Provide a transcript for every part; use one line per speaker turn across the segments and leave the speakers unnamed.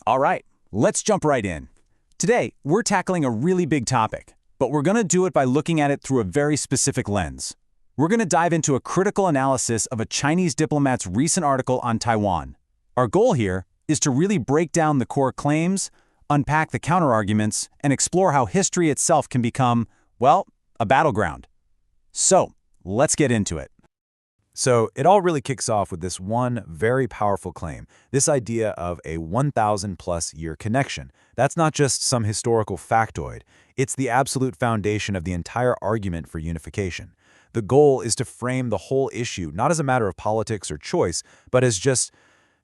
All right, let's jump right in. Today, we're tackling a really big topic, but we're going to do it by looking at it through a very specific lens. We're going to dive into a critical analysis of a Chinese diplomat's recent article on Taiwan. Our goal here is to really break down the core claims, unpack the counterarguments, and explore how history itself can become, well, a battleground. So, let's get into it.
So it all really kicks off with this one very powerful claim, this idea of a 1,000-plus year connection. That's not just some historical factoid. It's the absolute foundation of the entire argument for unification. The goal is to frame the whole issue not as a matter of politics or choice, but as just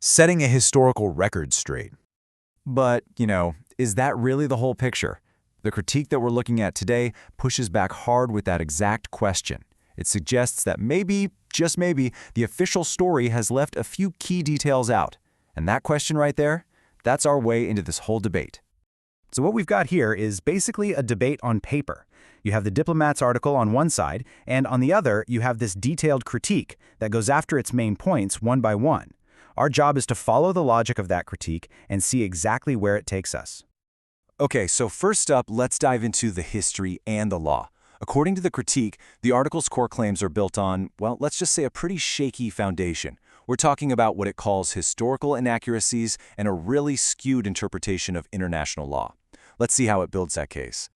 setting a historical record straight. But, is that really the whole picture? The critique that we're looking at today pushes back hard with that exact question. It suggests that maybe, just maybe, the official story has left a few key details out. And that question right there, that's our way into this whole debate.
So what we've got here is basically a debate on paper. You have the diplomat's article on one side, and on the other, you have this detailed critique that goes after its main points one by one. Our job is to follow the logic of that critique and see exactly where it takes us.
Okay, so first up, let's dive into the history and the law. According to the critique, the article's core claims are built on, well, let's just say a pretty shaky foundation. We're talking about what it calls historical inaccuracies and a really skewed interpretation of international law. Let's see how it builds that case.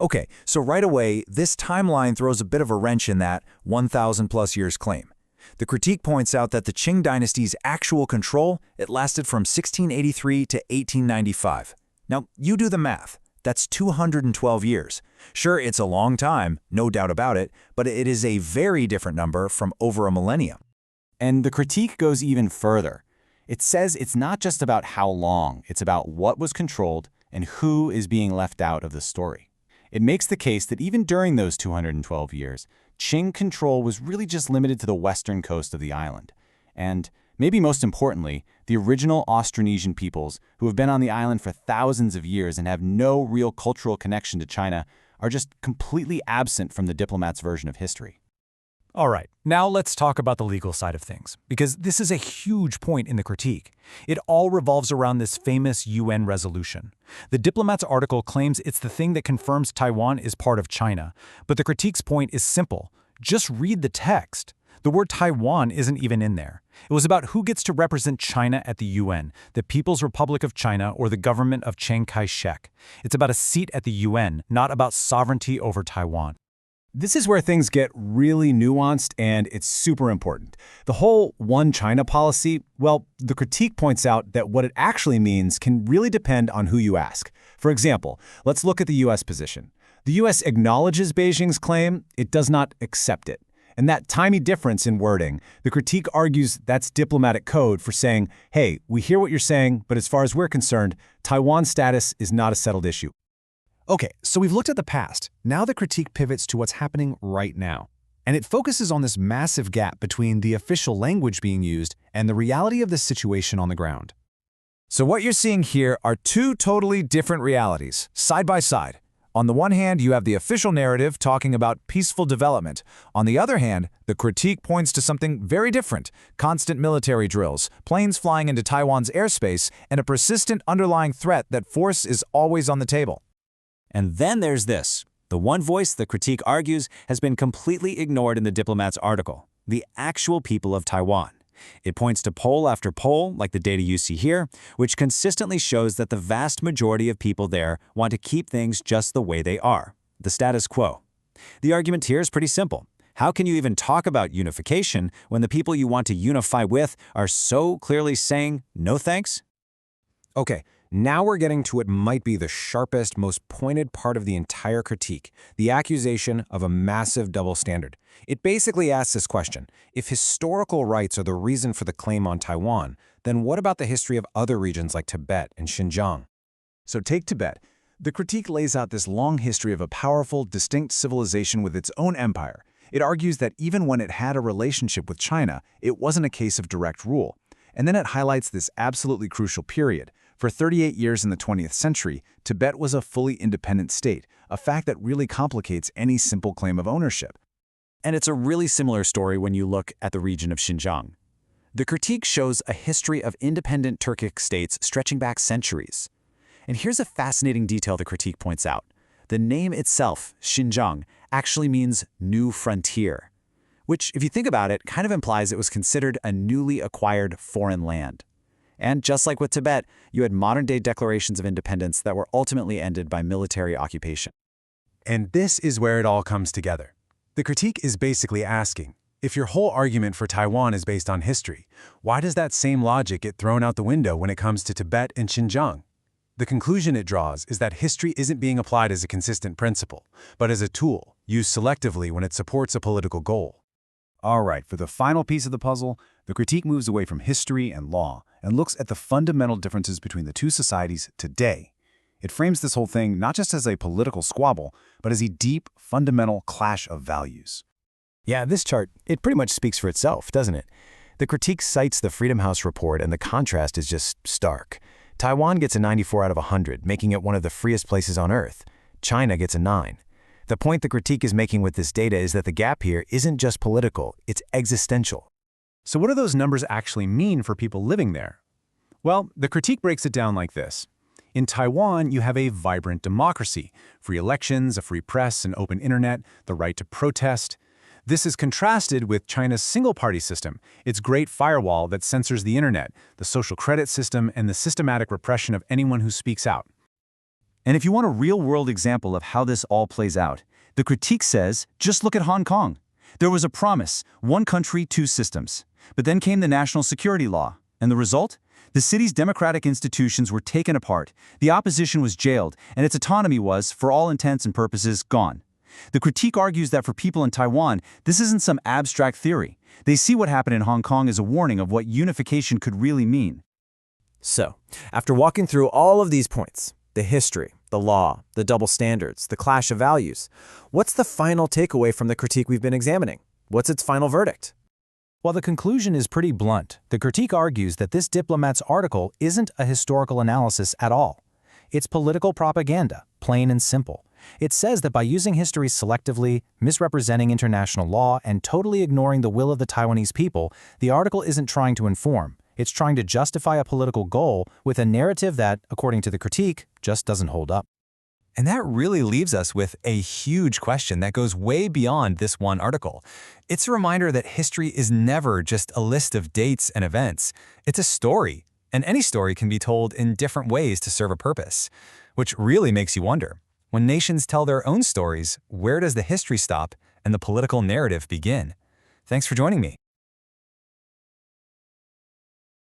Okay, so right away, this timeline throws a bit of a wrench in that 1,000-plus years claim. The critique points out that the Qing dynasty's actual control, it lasted from 1683 to 1895. Now, you do the math. That's 212 years. Sure, it's a long time, no doubt about it, but it is a very different number from over a millennium.
And the critique goes even further. It says it's not just about how long, it's about what was controlled and who is being left out of the story. It makes the case that even during those 212 years, Qing control was really just limited to the western coast of the island. And maybe most importantly, the original Austronesian peoples who have been on the island for thousands of years and have no real cultural connection to China are just completely absent from the diplomat's version of history.
All right, now let's talk about the legal side of things, because this is a huge point in the critique. It all revolves around this famous UN resolution. The diplomat's article claims it's the thing that confirms Taiwan is part of China, but the critique's point is simple. Just read the text. The word Taiwan isn't even in there. It was about who gets to represent China at the UN, the People's Republic of China or the government of Chiang Kai-shek. It's about a seat at the UN, not about sovereignty over Taiwan.
This is where things get really nuanced, and it's super important. The whole one China policy, well, the critique points out that what it actually means can really depend on who you ask. For example, let's look at the U.S. position. The U.S. acknowledges Beijing's claim, it does not accept it. And that tiny difference in wording, the critique argues that's diplomatic code for saying, hey, we hear what you're saying, but as far as we're concerned, Taiwan's status is not a settled issue.
Okay, so we've looked at the past. Now the critique pivots to what's happening right now. And it focuses on this massive gap between the official language being used and the reality of the situation on the ground.
So what you're seeing here are two totally different realities, side by side. On the one hand, you have the official narrative talking about peaceful development. On the other hand, the critique points to something very different: constant military drills, planes flying into Taiwan's airspace, and a persistent underlying threat that force is always on the table.
And then there's this. The one voice the critique argues has been completely ignored in the diplomat's article: the actual people of Taiwan. It points to poll after poll, like the data you see here, which consistently shows that the vast majority of people there want to keep things just the way they are, the status quo. The argument here is pretty simple. How can you even talk about unification when the people you want to unify with are so clearly saying no thanks?
Okay, now we're getting to what might be the sharpest, most pointed part of the entire critique, the accusation of a massive double standard. It basically asks this question: if historical rights are the reason for the claim on Taiwan, then what about the history of other regions like Tibet and Xinjiang?
So take Tibet. The critique lays out this long history of a powerful, distinct civilization with its own empire. It argues that even when it had a relationship with China, it wasn't a case of direct rule. And then it highlights this absolutely crucial period. For 38 years in the 20th century, Tibet was a fully independent state, a fact that really complicates any simple claim of ownership.
And it's a really similar story when you look at the region of Xinjiang.
The critique shows a history of independent Turkic states stretching back centuries. And here's a fascinating detail the critique points out. The name itself, Xinjiang, actually means new frontier, which, if you think about it, kind of implies it was considered a newly acquired foreign land. And just like with Tibet, you had modern-day declarations of independence that were ultimately ended by military occupation.
And this is where it all comes together. The critique is basically asking, if your whole argument for Taiwan is based on history, why does that same logic get thrown out the window when it comes to Tibet and Xinjiang? The conclusion it draws is that history isn't being applied as a consistent principle, but as a tool, used selectively when it supports a political goal.
All right, for the final piece of the puzzle, the critique moves away from history and law and looks at the fundamental differences between the two societies today. It frames this whole thing not just as a political squabble, but as a deep, fundamental clash of values.
Yeah, this chart, it pretty much speaks for itself, doesn't it? The critique cites the Freedom House report, and the contrast is just stark. Taiwan gets a 94 out of 100, making it one of the freest places on Earth. China gets a 9. The point the critique is making with this data is that the gap here isn't just political, it's existential.
So what do those numbers actually mean for people living there? Well, the critique breaks it down like this. In Taiwan, you have a vibrant democracy, free elections, a free press, an open internet, the right to protest. This is contrasted with China's single-party system, its great firewall that censors the internet, the social credit system, and the systematic repression of anyone who speaks out.
And if you want a real-world example of how this all plays out, the critique says, just look at Hong Kong. There was a promise, one country, two systems. But then came the national security law. And the result? The city's democratic institutions were taken apart, the opposition was jailed, and its autonomy was, for all intents and purposes, gone. The critique argues that for people in Taiwan, this isn't some abstract theory. They see what happened in Hong Kong as a warning of what unification could really mean.
So, after walking through all of these points, the history, the law, the double standards, the clash of values, what's the final takeaway from the critique we've been examining? What's its final verdict?
While the conclusion is pretty blunt, the critique argues that this diplomat's article isn't a historical analysis at all. It's political propaganda, plain and simple. It says that by using history selectively, misrepresenting international law, and totally ignoring the will of the Taiwanese people, the article isn't trying to inform. It's trying to justify a political goal with a narrative that, according to the critique, just doesn't hold up.
And that really leaves us with a huge question that goes way beyond this one article. It's a reminder that history is never just a list of dates and events. It's a story, and any story can be told in different ways to serve a purpose. Which really makes you wonder, when nations tell their own stories, where does the history stop and the political narrative begin? Thanks for joining me.